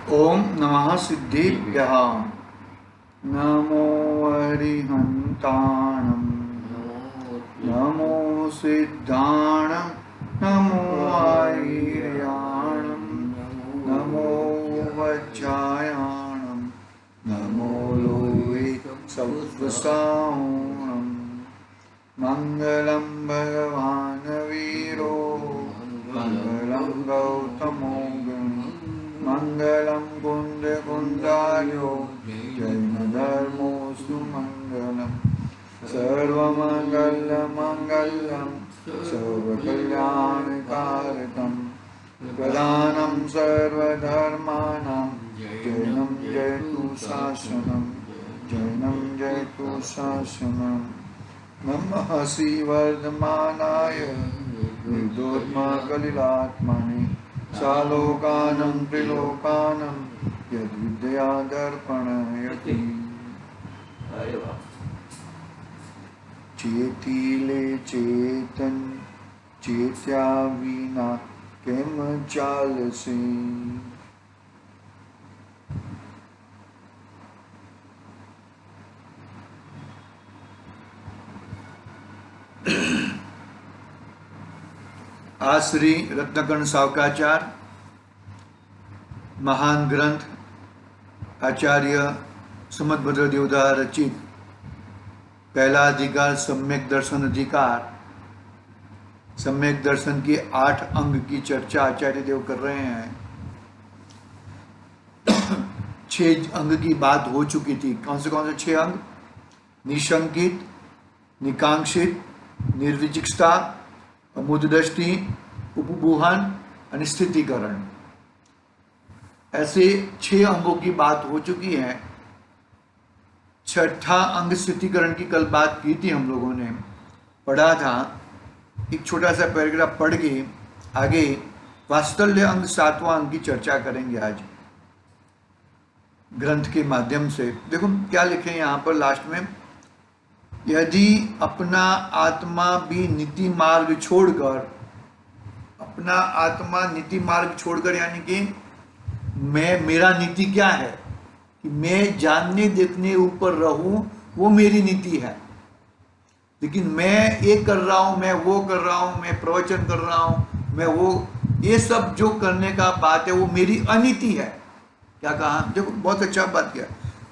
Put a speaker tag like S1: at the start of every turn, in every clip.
S1: ओम नमः सिद्धिभ्यः। नमो अरिहन्ताणं, नमो सिद्धाणं, नमो आयर्याणं, नमो वज्रायाणं, नमो लोहे सत्वसाहुणं। मंगलम भगवान वीरो, मंगलम गौतमो गणि, मंगलम कुंद कुंदार्यो, जैन धर्मोऽस्तु मंगलम। सर्वमंगल मंगलम सर्वकल्याणकारकम, प्रधानं सर्वधर्माणां जैनं जयतु शासनं, जैनं जयतु शासनं। नमः श्रीवर्धमानाय निर्दोष्मकलिलात्मने, सालोकानं त्रिलोकानं यद्विद्यादर्पणयति। चेतिले चेतन, चेत्या विना केम चालसे। आज श्री रत्नकर्ण सावकाचार्य महान ग्रंथ आचार्य सुमतभद्र देवदास रचित पहला अधिकार सम्यक दर्शन अधिकार, सम्यक दर्शन के 8 अंग की चर्चा आचार्य देव कर रहे हैं। 6 अंग की बात हो चुकी थी। कौन से 6 अंग? निशंकित, निकांक्षित, निर्विचिकित्सा, अमुदृष्टि, उपबुहन और स्थितिकरण। ऐसे 6 अंगों की बात हो चुकी है। 6ठा अंग स्थितिकरण की कल बात की थी, हम लोगों ने पढ़ा था। एक छोटा सा पैराग्राफ पढ़ के आगे वात्सल्य अंग 7वां अंग की चर्चा करेंगे आज ग्रंथ के माध्यम से। देखो क्या लिखे यहाँ पर लास्ट में, यदि अपना आत्मा भी नीति मार्ग छोड़कर, अपना आत्मा नीति मार्ग छोड़कर, यानी कि मेरा नीति क्या है कि मैं जानने देखने ऊपर रहूं, वो मेरी नीति है। लेकिन मैं ये कर रहा हूं, मैं वो कर रहा हूं, मैं प्रवचन कर रहा हूं, मैं वो, ये सब जो करने का बात है वो मेरी अनीति है। क्या कहा? देखो बहुत अच्छा बात किया।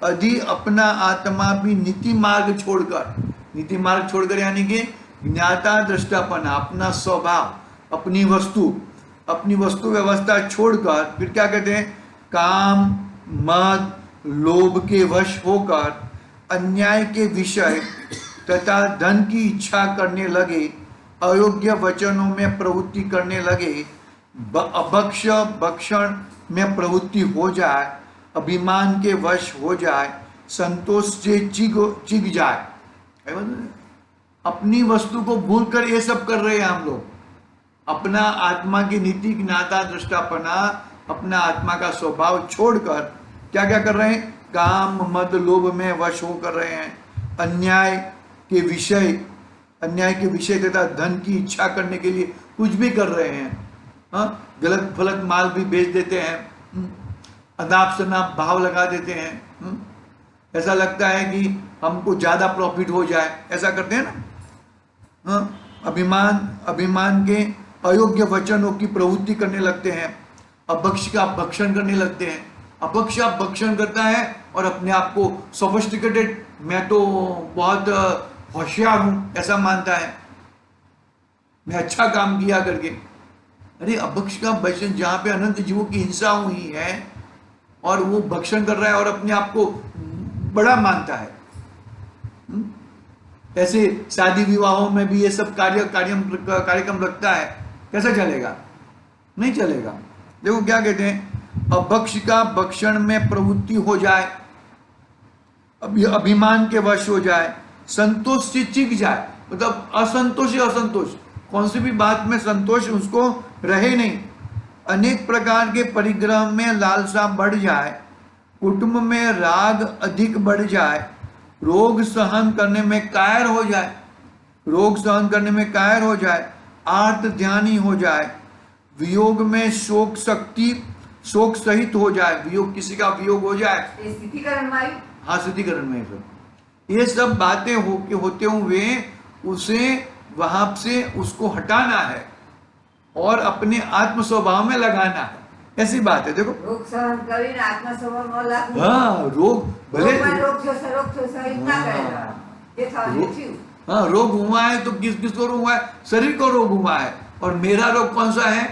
S1: यदि अपना आत्मा भी नीति मार्ग छोड़कर, नीति मार्ग छोड़कर यानी कि ज्ञाता दृष्टापना, अपना स्वभाव, अपनी वस्तु व्यवस्था छोड़कर, फिर क्या कहते हैं, काम, मद, लोभ के वश होकर अन्याय के विषय तथा धन की इच्छा करने लगे, अयोग्य वचनों में प्रवृत्ति करने लगे, अभक्ष भक्षण में प्रवृत्ति हो जाए, अभिमान के वश हो जाए, संतोष से चिग जाए। अपनी वस्तु को भूलकर ये सब कर रहे हैं हम लोग। अपना आत्मा की नीति, ज्ञाता दृष्टापना, अपना आत्मा का स्वभाव छोड़कर क्या क्या कर रहे हैं, काम, मद, लोभ में वश हो कर रहे हैं, अन्याय के विषय तथा धन की इच्छा करने के लिए कुछ भी कर रहे हैं। गलत फलत माल भी बेच देते हैं, अनाप शनाप भाव लगा देते हैं। ऐसा लगता है कि हमको ज्यादा प्रॉफिट हो जाए, ऐसा करते हैं ना। अभिमान के अयोग्य वचनों की प्रवृत्ति करने लगते हैं, अभक्ष का भक्षण करने लगते हैं। अभक्ष भक्षण करता है और अपने आप को सोफिस्टिकेटेड, मैं तो बहुत होशियार हूं, ऐसा मानता है, मैं अच्छा काम किया करके। अरे अभक्ष का भक्षण, जहां पे अनंत जीवों की हिंसा हुई है और वो भक्षण कर रहा है और अपने आप को बड़ा मानता है। ऐसे शादी विवाहों में भी ये सब कार्यक्रम रखता है, कैसा चलेगा? नहीं चलेगा। देखो क्या कहते हैं, अभक्ष का भक्षण में प्रवृत्ति हो जाए, अभिमान के वश हो जाए, संतोष से चिग जाए, मतलब असंतोष ही असंतोष, कौन सी भी बात में संतोष उसको रहे नहीं, अनेक प्रकार के परिग्रह में लालसा बढ़ जाए, कुटुंब में राग अधिक बढ़ जाए, रोग सहन करने में कायर हो जाए, आर्त ध्यानी हो जाए, वियोग में शोक शक्ति शोक सहित हो जाए, वियोग किसी का वियोग हो जाए,
S2: स्थितिकरण में आई।
S1: हाँ स्थितिकरण में सब ये सब बातें होते हुए उसे वहां से उसको हटाना है और अपने आत्म स्वभाव में लगाना है, ऐसी बात है। देखो
S2: रोग सहन કરીને आत्मा स्वभावમાં લાગવું।
S1: हाँ रोग भले
S2: रोग थयो सहित ना करेगा, ये थયું थયું।
S1: हाँ रोग हुआ है तो किसको रोग हुआ है? शरीर को रोग हुआ है। और मेरा रोग कौन सा है?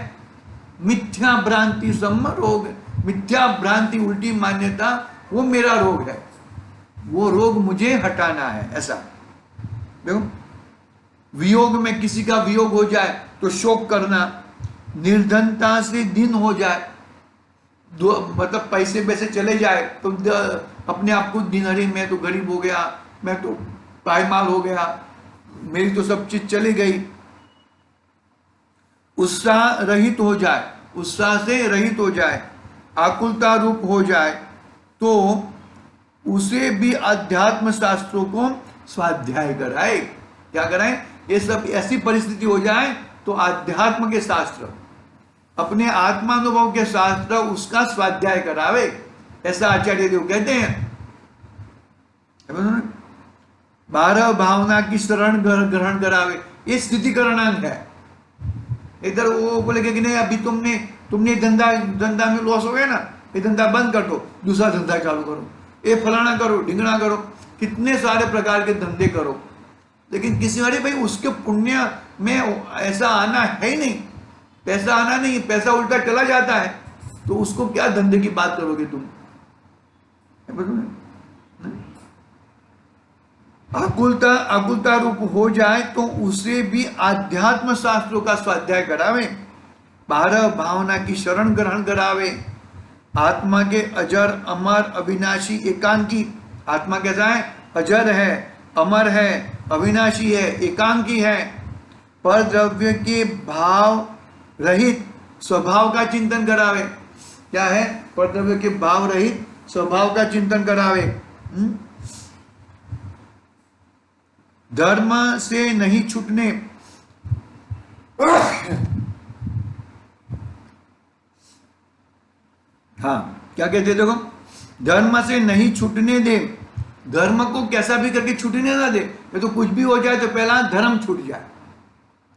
S1: मिथ्या भ्रांति सम्म रोग, मिथ्या भ्रांति उल्टी मान्यता, वो मेरा रोग है, वो रोग मुझे हटाना है। ऐसा देखो, वियोग में किसी का वियोग हो जाए तो शोक करना, निर्धनता से दिन हो जाए, मतलब पैसे पैसे चले जाए तो अपने आप को दिनहरी, मैं तो गरीब हो गया, मैं तो पायमाल हो गया, मेरी तो सब चीज चली गई। उत्साह रहित हो जाए, उत्साह से रहित हो जाए, आकुलता रूप हो जाए, तो उसे भी अध्यात्म शास्त्रों को स्वाध्याय कराए। क्या कराए? ये सब ऐसी परिस्थिति हो जाए तो अध्यात्म के शास्त्र, अपने आत्मानुभव के शास्त्र, उसका स्वाध्याय करावे, ऐसा आचार्य देव कहते हैं। 12 भावना की शरण ग्रहण करावे, ये स्थितिकरण अंग है। इधर वो बोले कि नहीं अभी तुमने धंधा में लॉस हो गया ना, ये धंधा बंद कर दो, दूसरा धंधा चालू करो, ये फलाना करो, ढिंगना करो, कितने सारे प्रकार के धंधे करो, लेकिन किसी वाले भाई उसके पुण्य में ऐसा आना है ही नहीं, पैसा आना नहीं, पैसा उल्टा चला जाता है, तो उसको क्या धंधे की बात करोगे तुम? आकुलता रूप हो जाए तो उसे भी आध्यात्म शास्त्रों का स्वाध्याय करावे, 12 भावना की शरण ग्रहण करावे, आत्मा के अजर अमर अविनाशी एकांकी, आत्मा कैसा है? अजर है, अमर है, अविनाशी है, एकांकी है। पर द्रव्य के भाव रहित स्वभाव का चिंतन करावे। क्या है? पर द्रव्य के भाव रहित स्वभाव का चिंतन करावे। धर्म से नहीं छूटने, हाँ क्या कहते देखो, धर्म से नहीं छूटने दे, धर्म को कैसा भी करके छूटने ना दे, तो कुछ भी हो जाए तो पहला धर्म छूट जाए।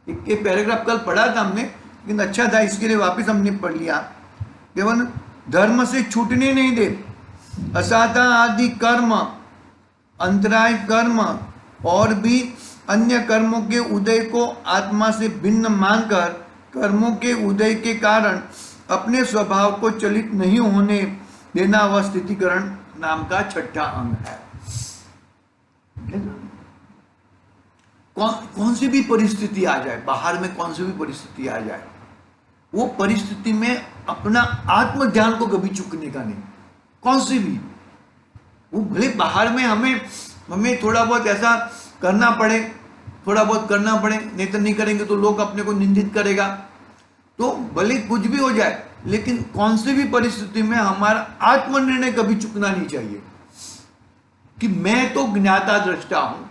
S1: एक पैराग्राफ कल पढ़ा था हमने, लेकिन अच्छा था, इसके लिए वापस हमने पढ़ लिया। केवल धर्म से छूटने नहीं दे, असाधा आदि कर्म, अंतराय कर्म और भी अन्य कर्मों के उदय को आत्मा से भिन्न मानकर कर्मों के उदय के कारण अपने स्वभाव को चलित नहीं होने देना वह स्थितिकरण नाम का छठा अंग है। कौन सी भी परिस्थिति आ जाए, बाहर में कौन सी भी परिस्थिति आ जाए, वो परिस्थिति में अपना आत्म ध्यान को कभी चूकने का नहीं, कौन सी भी, वो भले बाहर में हमें थोड़ा बहुत ऐसा करना पड़े, थोड़ा बहुत करना पड़े, नहीं तो नहीं करेंगे तो लोग अपने को निंदित करेगा, तो भले कुछ भी हो जाए, लेकिन कौन सी भी परिस्थिति में हमारा आत्मनिर्णय कभी चुकना नहीं चाहिए कि मैं तो ज्ञाता दृष्टा हूं।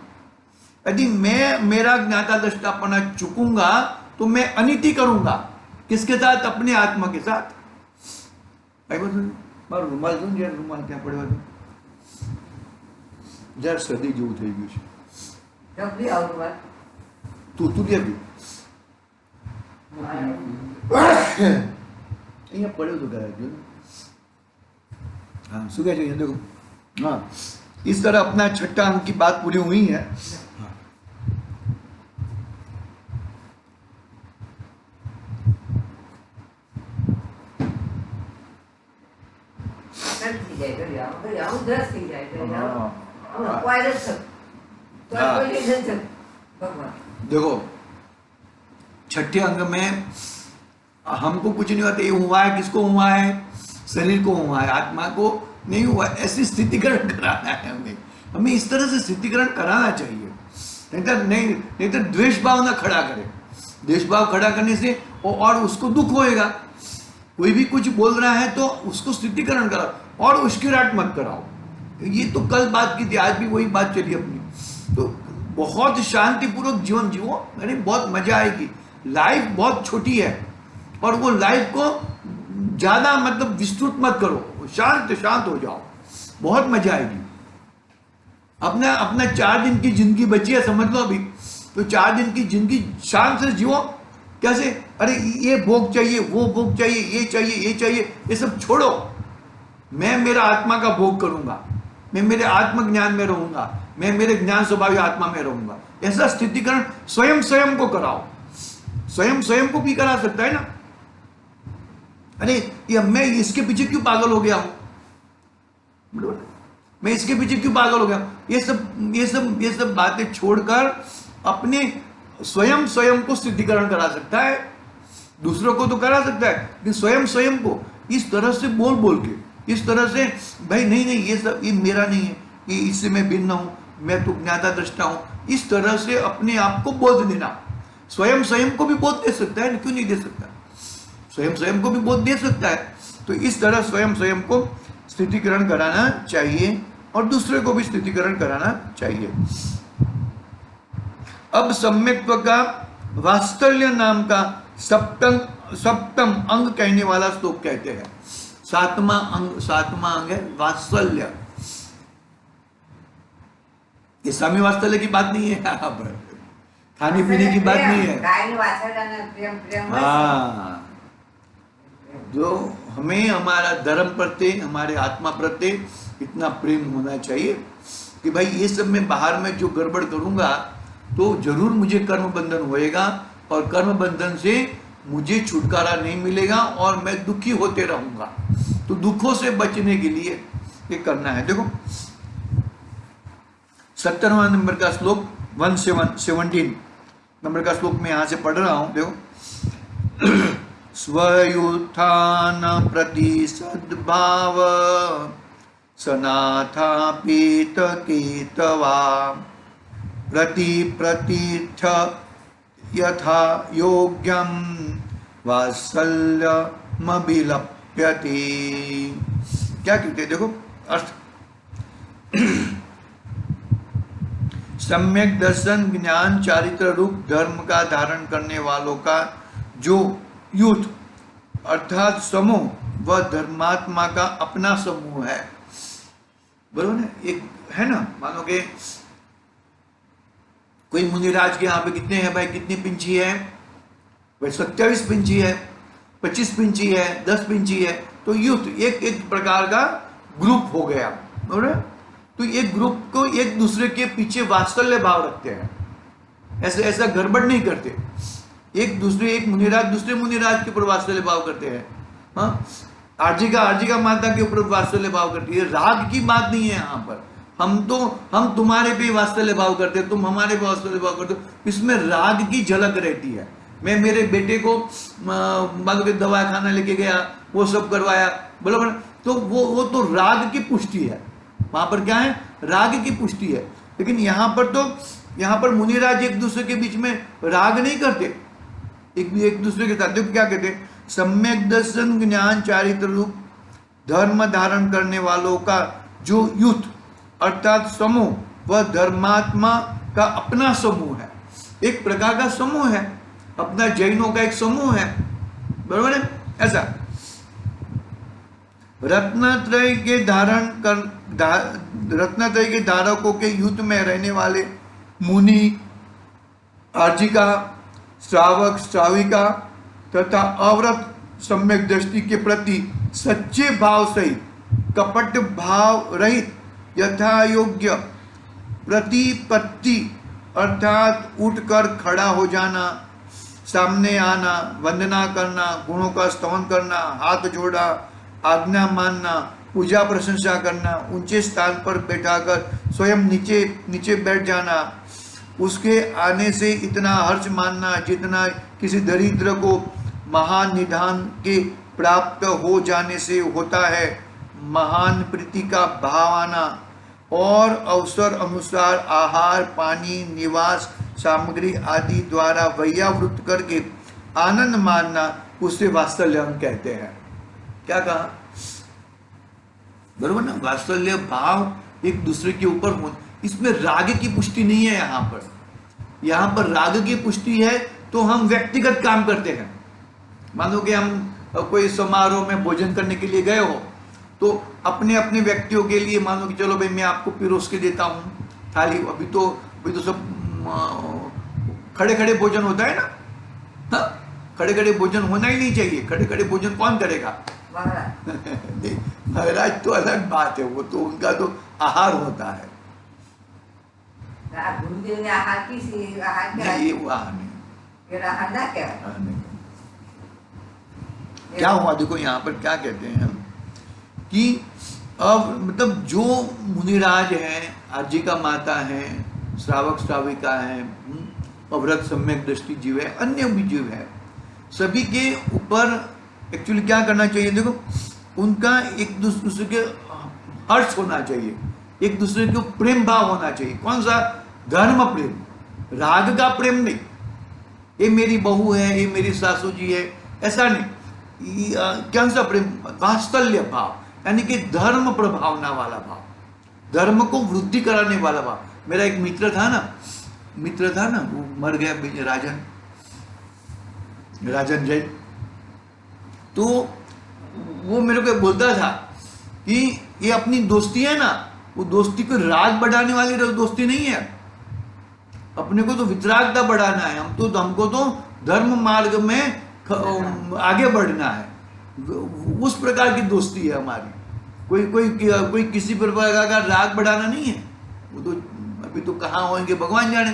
S1: यदि मैं मेरा ज्ञाता दृष्टापना चुकूंगा तो मैं अनिति करूंगा, किसके साथ? अपने आत्मा के साथ। मारो रुमाल जो जरा, रुमाल क्या पड़े जरा सर्दी जेવું થઈ ગયું છે,
S2: जल्दी आओ रुमाल,
S1: તું લે भी અહીંયા પડ્યો તો ગયા જો। हाँ શું કહે છે ये देखो, हाँ इस तरह अपना छठा अंक की बात पूरी हुई है। देखो छठे अंग में हमको कुछ नहीं होता, ये हुआ है, किसको हुआ है? शरीर को हुआ है, आत्मा को नहीं हुआ। ऐसी स्थितिकरण कराना है हमें इस तरह से स्थितिकरण कराना चाहिए, नहीं तो द्वेष भाव ना खड़ा करे। द्वेष भाव खड़ा करने से और उसको दुख होएगा। कोई भी कुछ बोल रहा है तो उसको स्थितिकरण कराओ और उसकी राट मत कराओ। ये तो कल बात की थी, आज भी वही बात चली अपनी। तो बहुत शांतिपूर्वक जीवन जियो, यानी बहुत मजा आएगी। लाइफ बहुत छोटी है और वो लाइफ को ज्यादा मतलब विस्तृत मत करो, शांत शांत हो जाओ, बहुत मजा आएगी। अपना अपना 4 दिन की जिंदगी बची है, समझ लो अभी, तो 4 दिन की जिंदगी शांत से जियो। कैसे? अरे ये भोग चाहिए, वो भोग चाहिए, ये चाहिए, ये चाहिए, ये सब छोड़ो। मैं मेरा आत्मा का भोग करूंगा, मैं मेरे आत्मज्ञान में रहूंगा, मैं मेरे ज्ञान स्वभावी आत्मा में रहूंगा। ऐसा स्थितिकरण स्वयं स्वयं को कराओ। स्वयं स्वयं को भी करा सकता है ना। अरे ये मैं इसके पीछे क्यों पागल हो गया हूं, मैं इसके पीछे क्यों पागल हो गया, ये सब बातें छोड़कर अपने स्वयं स्वयं को स्थितिकरण करा सकता है। दूसरों को तो करा सकता है, लेकिन स्वयं स्वयं को इस तरह से बोल बोल के, इस तरह से, भाई नहीं नहीं ये सब ये मेरा नहीं है, ये इससे मैं भिन्न हूं, मैं तो ज्ञाता दृष्टा हूं, इस तरह से अपने आप को बोध देना। स्वयं स्वयं को भी बोध दे सकता है, क्यों नहीं दे सकता, स्वयं स्वयं को भी बोध दे सकता है। तो इस तरह स्वयं स्वयं को स्थितिकरण कराना चाहिए और दूसरे को भी स्थितिकरण कराना चाहिए। अब सम्यक्त्व का वात्सल्य नाम का सप्तम अंग कहने वाला श्लोक कहते हैं। 7वां अंग है वात्सल्य। ये स्वामी वात्सल्य की बात नहीं है यहाँ पर, खाने पीने की बात नहीं है। हाँ, जो हमें हमारा धर्म प्रत्यय, हमारे आत्मा प्रत्यय इतना प्रेम होना चाहिए कि भाई ये सब मैं बाहर में जो गड़बड़ करूंगा तो जरूर मुझे कर्म बंधन होएगा, और कर्म बंधन से मुझे छुटकारा नहीं मिलेगा और मैं दुखी होते रहूंगा। तो दुखों से बचने के लिए ये करना है। देखो 17वां नंबर का श्लोक, 117 नंबर का श्लोक में यहां से पढ़ रहा हूं। देखो स्वयुत्थान प्रति सद्भाव सनाथापीत केतवा प्रतिथ यथा योग्यम वात्सल्यमभिलप्यते। क्या कहते हैं, देखो अर्थ। सम्यक दर्शन ज्ञान चारित्र रूप धर्म का धारण करने वालों का जो यूथ अर्थात समूह व धर्मात्मा का अपना समूह है। बरोबर है, एक है ना, मानो के कोई मुनिराज के यहाँ पे कितने हैं भाई, कितनी पिंची है भाई, 27 पिंची है, 25 पिंची है, 10 पिंची है। तो यूथ एक प्रकार का ग्रुप हो गया। बरोबर, तो एक ग्रुप को एक दूसरे के पीछे वात्सल्य भाव रखते हैं, ऐसा गड़बड़ नहीं करते। एक मुनिराज दूसरे मुनिराज के ऊपर वात्सल्य भाव करते हैं। हाँ, आर्जिका माता के ऊपर वात्सल्य भाव करती है। राग की बात नहीं है यहाँ पर। हम तुम्हारे पे वात्सल्य भाव करते हैं, तुम हमारे पे वात्सल्य भाव करते हो, इसमें राग की झलक रहती है। मैं मेरे बेटे को मान लो दवा खाना लेके गया, वो सब करवाया, बराबर, तो वो तो राग की पुष्टि है। वहां पर क्या है, राग की पुष्टि है। लेकिन यहाँ पर मुनिराज एक दूसरे के बीच में राग नहीं करते, एक दूसरे के साथ। देखो क्या कहते हैं, सम्यक दर्शन ज्ञान चारित्र रूप धर्म धारण करने वालों का जो यूथ अर्थात समूह वह धर्मात्मा का अपना समूह है। एक प्रकार का समूह है, अपना जैनों का एक समूह है। बराबर है, ऐसा रत्नत्रय के धारकों के युद्ध में रहने वाले मुनि, आर्जिका, श्रावक, श्राविका तथा अव्रत सम्यक दृष्टि के प्रति सच्चे भाव सहित कपट भाव रहित यथा योग्य प्रतिपत्ति अर्थात उठकर खड़ा हो जाना, सामने आना, वंदना करना, गुणों का स्तवन करना, हाथ जोड़ा, आज्ञा मानना, पूजा प्रशंसा करना, ऊंचे स्थान पर बैठाकर स्वयं नीचे बैठ जाना, उसके आने से इतना हर्ष मानना जितना किसी दरिद्र को महान निधान के प्राप्त हो जाने से होता है, महान प्रीति का भाव आना और अवसर अनुसार आहार, पानी, निवास सामग्री आदि द्वारा वैयावृत करके आनंद मानना, उसे वात्सल्य हम कहते हैं। क्या कहा, बरोबर ना, वात्सल्य भाव एक दूसरे के ऊपर हो। इसमें राग की पुष्टि नहीं है। यहाँ पर राग की पुष्टि है तो हम व्यक्तिगत काम करते हैं। मान लो कि हम कोई समारोह में भोजन करने के लिए गए हो, तो अपने अपने व्यक्तियों के लिए मानो कि चलो भाई मैं आपको पिरोस के देता हूँ थाली। अभी तो सब खड़े खड़े भोजन होता है ना। हाँ, खड़े खड़े भोजन होना ही नहीं चाहिए। खड़े खड़े भोजन कौन करेगा?
S2: महाराज
S1: नहीं, महाराज तो अलग बात है, वो तो उनका तो आहार होता है।
S2: गुरुदेव ने आहार की आहार क्या
S1: नहीं, वो आहार नहीं,
S2: ये आहार क्या है?
S1: आहार नहीं। क्या हुआ देखो यहाँ पर क्या कहते हैं हम कि अब मतलब जो मुनिराज हैं, आर्जिका माता हैं, श्रावक श्राविका हैं, अव्रत सम्यक दृष्टि जीव है, अन्य भी जीव है, सभी के ऊपर एक्चुअली क्या करना चाहिए? देखो, उनका एक दूसरे के हर्ष होना चाहिए, एक दूसरे को प्रेम भाव होना चाहिए। कौन सा? धर्म प्रेम, राग का प्रेम नहीं। ये मेरी बहू है, ये मेरी सासू जी है, ऐसा नहीं। कौन सा प्रेम? वात्सल्य भाव, यानी कि धर्म प्रभावना वाला भाव, धर्म को वृद्धि कराने वाला भाव। मेरा एक मित्र था ना, वो मर गया, राजन जैन। तो वो मेरे को बोलता था कि ये अपनी दोस्ती है ना, वो दोस्ती को राग बढ़ाने वाली दोस्ती नहीं है। अपने को तो वितरागता बढ़ाना है। हमको तो धर्म मार्ग में आगे बढ़ना है। उस प्रकार की दोस्ती है हमारी। कोई किसी प्रकार का राग बढ़ाना नहीं है। वो तो अभी तो कहाँ होंगे भगवान जाने,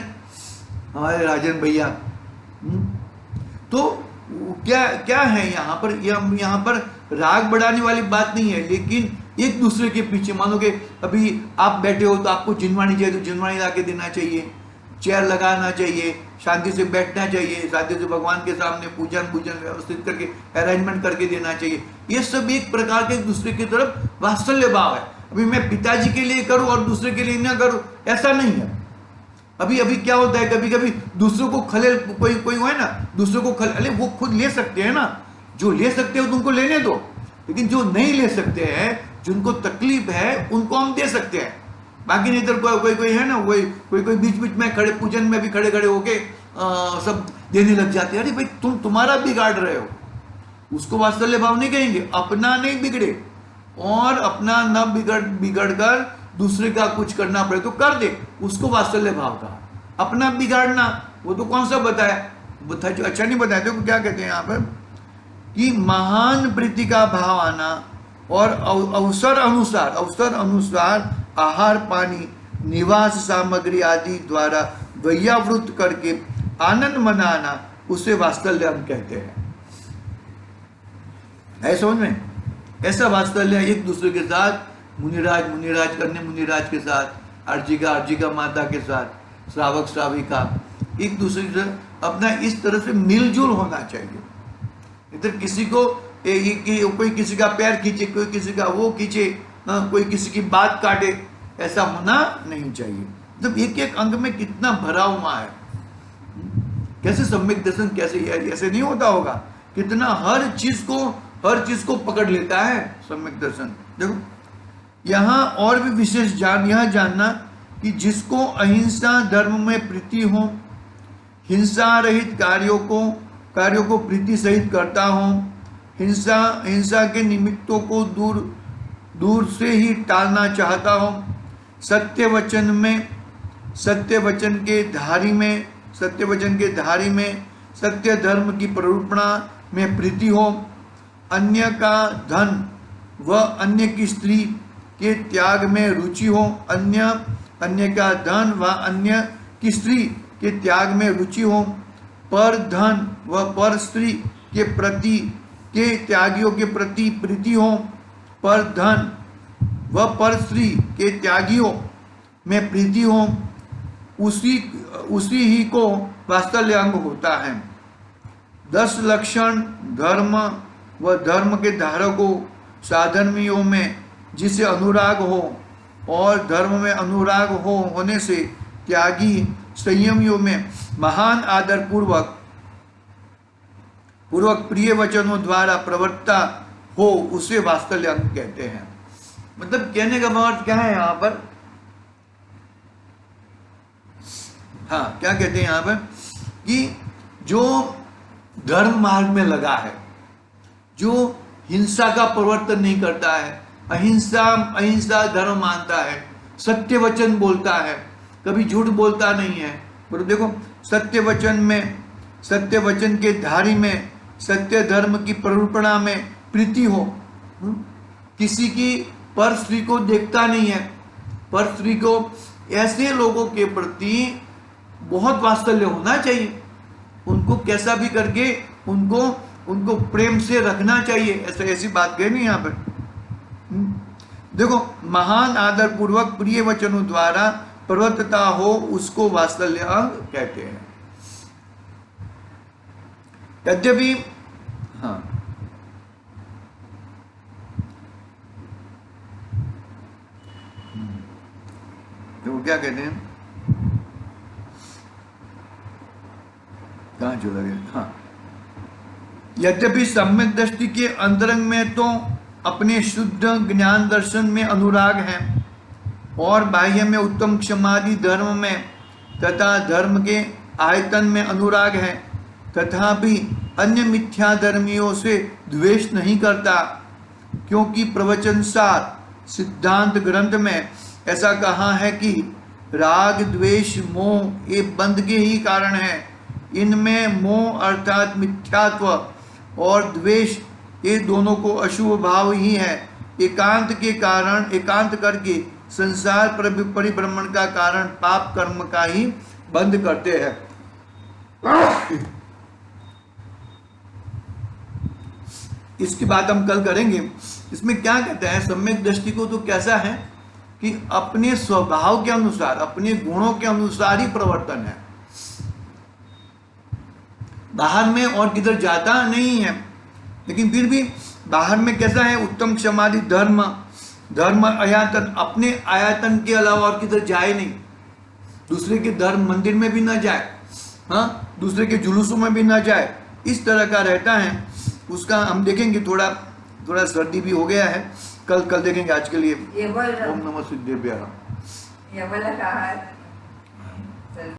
S1: हमारे राजन भैया। तो क्या है यहाँ पर राग बढ़ाने वाली बात नहीं है, लेकिन एक दूसरे के पीछे, मानो कि अभी आप बैठे हो तो आपको जिनवानी चाहिए तो जिनवानी ला के देना चाहिए, चेयर लगाना चाहिए, शांति से बैठना चाहिए, शांति से भगवान के सामने पूजन व्यवस्थित करके अरेंजमेंट करके देना चाहिए। ये सब एक प्रकार के दूसरे की तरफ वात्सल्य भाव है। अभी मैं पिताजी के लिए करूं और दूसरे के लिए ना करूं, ऐसा नहीं है। अभी क्या होता है, कभी कभी दूसरों को खलेल, कोई है ना, दूसरों को खलेल, अरे वो खुद ले सकते हैं ना, जो ले सकते हो तुमको लेने दो, लेकिन जो नहीं ले सकते हैं, जिनको तकलीफ है, उनको हम दे सकते हैं। बाकी नहीं तो कोई है ना, कोई बीच में खड़े, पूजन में भी खड़े होके सब देने लग जाते हैं। अरे भाई तुम्हारा बिगाड़ रहे हो, उसको वात्सल्य भाव नहीं कहेंगे। अपना नहीं बिगड़े और अपना न बिगड़ कर दूसरे का कुछ करना पड़े तो कर दे, उसको वात्सल्य भाव कहा। अपना बिगाड़ना वो तो कौन सा बताया, जो अच्छा नहीं बताया। देखो क्या कहते हैं यहाँ पर कि महान प्रीति का भाव आना और अवसर अनुसार आहार पानी निवास सामग्री आदि द्वारा वैयावृत करके आनंद मनाना, उसे वात्सल्य हम कहते हैं। है समझ में? ऐसा वात्सल्य एक दूसरे के साथ, मुनिराज करने मुनिराज के साथ, अर्जिका माता के साथ, श्रावक श्राविका, एक दूसरे से अपना इस तरह से मिलजुल होना चाहिए। इधर किसी को कोई किसी का पैर खींचे, कोई किसी का वो खींचे, कोई किसी की बात काटे, ऐसा होना नहीं चाहिए। मतलब एक अंग में कितना भरा हुआ है, कैसे सम्यक दर्शन, कैसे ऐसे नहीं होता होगा, कितना हर चीज को पकड़ लेता है सम्यक दर्शन। देखो यहाँ और भी विशेष यह जानना कि जिसको अहिंसा धर्म में प्रीति हो, हिंसा रहित कार्यों को प्रीति सहित करता हो, हिंसा के निमित्तों को दूर से ही टालना चाहता हो, सत्य वचन के धारी में सत्य धर्म की प्ररूपणा में प्रीति हो, अन्य का धन व अन्य की स्त्री के त्याग में रुचि हो, अन्य का धन व अन्य की स्त्री के त्याग में रुचि हो, पर धन व पर स्त्री के त्यागियों के प्रति प्रीति हो, पर धन व पर स्त्री के त्यागियों में प्रीति हो, उसी ही को वात्सल्य अंग होता है। 10 लक्षण धर्म व धर्म के धारकों साधर्मियों में जिसे अनुराग हो और धर्म में अनुराग होने से त्यागी संयमियों में महान आदर पूर्वक प्रिय वचनों द्वारा प्रवर्तता हो, उसे वात्सल्य अंग कहते हैं। मतलब कहने का मतलब क्या है यहाँ पर, हाँ क्या कहते हैं यहाँ पर कि जो धर्म मार्ग में लगा है, जो हिंसा का प्रवर्तन नहीं करता है, अहिंसा धर्म मानता है, सत्य वचन बोलता है, कभी झूठ बोलता नहीं है। पर देखो सत्य वचन के धारी में, सत्य धर्म की प्ररूपणा में प्रीति हो, किसी की पर स्त्री को देखता नहीं है, पर स्त्री को, ऐसे लोगों के प्रति बहुत वात्सल्य होना चाहिए, उनको कैसा भी करके उनको प्रेम से रखना चाहिए। ऐसी बात कही नहीं यहाँ पर। देखो महान आदर पूर्वक प्रिय वचनों द्वारा प्रवर्तता हो उसको वात्सल्य अंग कहते हैं। यद्यपि हाँ, तो क्या कहते हैं, कहाँ चला गया, हाँ, यद्यपि सम्यक दृष्टि के अंतरंग में तो अपने शुद्ध ज्ञान दर्शन में अनुराग है और बाह्य में उत्तम क्षमादि धर्म में तथा धर्म के आयतन में अनुराग है, तथापि अन्य मिथ्या धर्मियों से द्वेष नहीं करता, क्योंकि प्रवचन सार सिद्धांत ग्रंथ में ऐसा कहा है कि राग द्वेष मोह ये बंध के ही कारण है। इनमें मोह अर्थात मिथ्यात्व और द्वेष ये दोनों को अशुभ भाव ही है। एकांत के कारण, एकांत करके संसार परिभ्रमण का कारण पाप कर्म का ही बंद करते हैं। इसकी बात हम कल करेंगे। इसमें क्या कहते हैं, सम्यक दृष्टि को तो कैसा है कि अपने स्वभाव के अनुसार, अपने गुणों के अनुसार ही प्रवर्तन है, बाहर में और किधर जाता नहीं है। लेकिन फिर भी बाहर में कैसा है, उत्तम क्षमादि धर्म आयतन, अपने आयतन के अलावा और किधर जाए नहीं, दूसरे के धर्म मंदिर में भी ना जाए, हाँ, दूसरे के जुलूसों में भी ना जाए, इस तरह का रहता है। उसका हम देखेंगे, थोड़ा सर्दी भी हो गया है, कल देखेंगे। आज के लिए
S2: ये बोल रहा
S1: ओम नमः सिद्धेभ्यः।
S2: ये बोला कहा है